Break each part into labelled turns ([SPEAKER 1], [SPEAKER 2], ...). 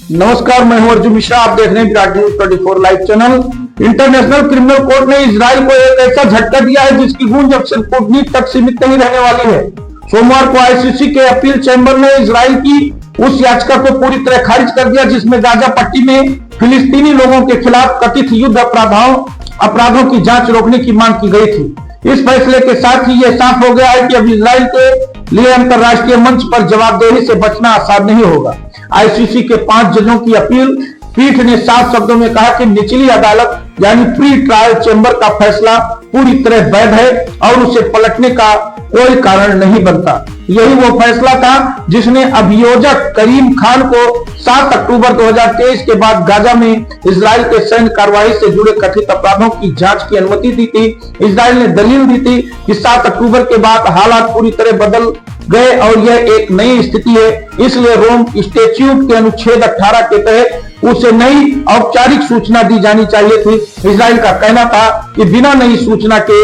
[SPEAKER 1] नमस्कार, मैं हूं अर्जुन मिश्रा। आप देख रहे हैं Virat news 24 live channel. International criminal court ने इजराइल को एक ऐसा झटका दिया है जिसकी गूंज अब सिर्फ कूटनीति तक सीमित नहीं रहने वाली है। सोमवार को आईसीसी के अपील चैंबर ने इजराइल की उस याचिका को पूरी तरह खारिज कर दिया जिसमें गाजा पट्टी में फिलिस्तीनी लोगों के खिलाफ कथित युद्ध अपराधों की जांच रोकने की मांग की गई थी। इस फैसले के साथ ही यह साफ हो गया है कि अब इजराइल के लिए अंतर्राष्ट्रीय मंच पर जवाबदेही से बचना आसान नहीं होगा। आईसीसी के 5 जजों की अपील पीठ ने साफ शब्दों में कहा कि निचली अदालत यानी प्री ट्रायल चैंबर का फैसला पूरी तरह वैध है और उसे पलटने का कोई कारण नहीं बनता। यही वो फैसला था जिसने अभियोजक करीम खान को 7 अक्टूबर 2023 के बाद गाजा में इजराइल के सैन्य कार्रवाई से जुड़े कथित अपराधों की जांच की अनुमति दी थी। इजराइल ने दलील दी थी कि 7 अक्टूबर के बाद हालात पूरी तरह बदल गए और यह एक नई स्थिति है, इसलिए रोम स्टैट्यूट के अनुच्छेद 18 के तहत उसे नई औपचारिक सूचना दी जानी चाहिए थी। इजराइल का कहना था कि बिना नई सूचना के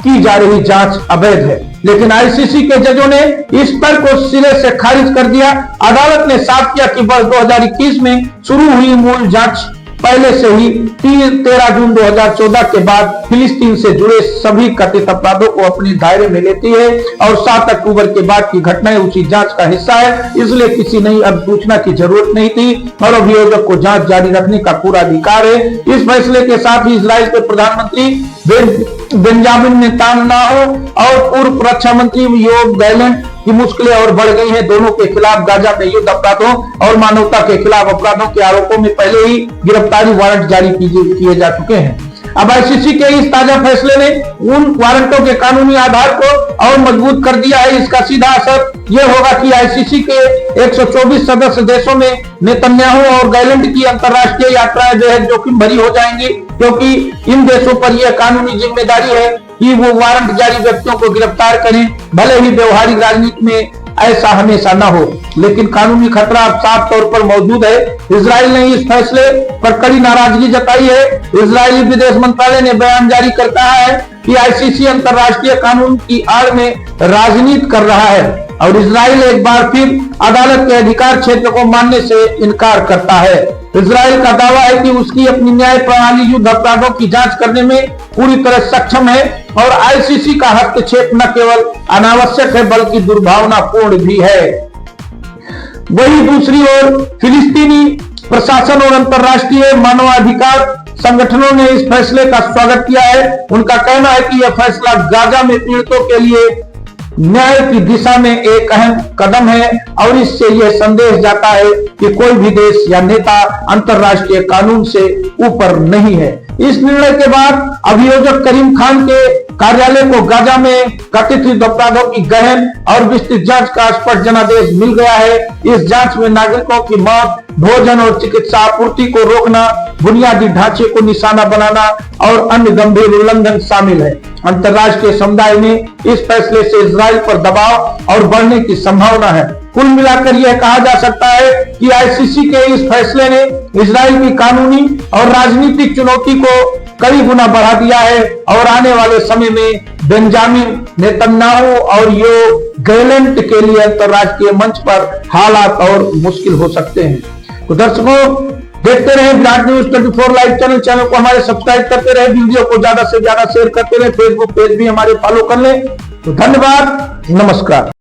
[SPEAKER 1] की जा रही जांच अवैध है, लेकिन आईसीसी के जजों ने इस पर को सिरे से खारिज कर दिया। अदालत ने साफ किया कि वर्ष 2021 में शुरू हुई मूल जांच पहले से ही 13 जून 2014 के बाद फिलिस्तीन से जुड़े सभी कथित अपराधों को अपने दायरे में लेती है और 7 अक्टूबर के बाद की घटनाएं उसी जांच का हिस्सा है, इसलिए किसी नई सूचना की जरूरत नहीं थी और अभियोजक को जांच जारी रखने का पूरा अधिकार है। इस फैसले के साथ ही इजराइल के प्रधानमंत्री बेंजामिन नेतन्याहू और पूर्व रक्षा मंत्री योव गैलेंट की मुश्किलें और बढ़ गई हैं। दोनों के खिलाफ गाजा में युद्ध अपराधों और मानवता के खिलाफ अपराधों के आरोपों में पहले ही गिरफ्तारी वारंट जारी किए जा चुके हैं। अब आईसीसी के इस ताजा फैसले ने उन वारंटों के कानूनी आधार को और मजबूत कर दिया है। इसका सीधा असर यह होगा कि आईसीसी के 124 सदस्य देशों में नेतन्याहू और गैलेंट की अंतर्राष्ट्रीय यात्राएं बेहद जोखिम भरी हो जाएंगी, क्योंकि इन देशों पर यह कानूनी जिम्मेदारी है कि वो वारंट जारी व्यक्तियों को गिरफ्तार करें। भले ही व्यवहारिक राजनीति में ऐसा हमेशा न हो, लेकिन कानूनी खतरा अब साफ तौर पर मौजूद है। इजराइल ने इस फैसले पर कड़ी नाराजगी जताई है। इजरायली विदेश मंत्रालय ने बयान जारी कर कहा है कि आईसीसी अंतर्राष्ट्रीय कानून की आड़ में राजनीति कर रहा है और इजराइल एक बार फिर अदालत के अधिकार क्षेत्र को मानने से इनकार करता है। इजराइल का दावा है कि उसकी अपनी न्याय प्रणाली युद्ध अपराधों की जांच करने में पूरी तरह सक्षम है और आईसीसी का हस्तक्षेप न केवल अनावश्यक है बल्कि दुर्भावनापूर्ण भी है। वहीं दूसरी ओर फिलिस्तीनी प्रशासन और अंतर्राष्ट्रीय मानवाधिकार संगठनों ने इस फैसले का स्वागत किया है। उनका कहना है कि यह फैसला गाजा में पीड़ितों के लिए न्याय की दिशा में एक अहम कदम है और इससे यह संदेश जाता है कि कोई भी देश या नेता अंतर्राष्ट्रीय कानून से ऊपर नहीं है। इस निर्णय के बाद अभियोजक करीम खान के कार्यालय को गाजा में कथित अपराधों की गहन और विस्तृत जांच का स्पष्ट जनादेश मिल गया है। इस जांच में नागरिकों की मौत, भोजन और चिकित्सा आपूर्ति को रोकना, बुनियादी ढांचे को निशाना बनाना और अन्य गंभीर उल्लंघन शामिल है। अंतर्राष्ट्रीय समुदाय में इस फैसले से इजराइल पर दबाव और बढ़ने की संभावना है। कुल मिलाकर यह कहा जा सकता है कि आईसीसी के इस फैसले ने इजराइल की कानूनी और राजनीतिक चुनौती को कई गुना बढ़ा दिया है और आने वाले समय में बेंजामिन नेतन्याहू और योव गैलेंट के लिए अंतर्राष्ट्रीय मंच पर हालात और मुश्किल हो सकते हैं। तो दर्शकों, देखते रहे विराट न्यूज 24 लाइव चैनल को हमारे सब्सक्राइब करते रहे, वीडियो को ज्यादा से ज्यादा शेयर करते रहे, फेसबुक पेज भी हमारे फॉलो कर ले। तो धन्यवाद, नमस्कार।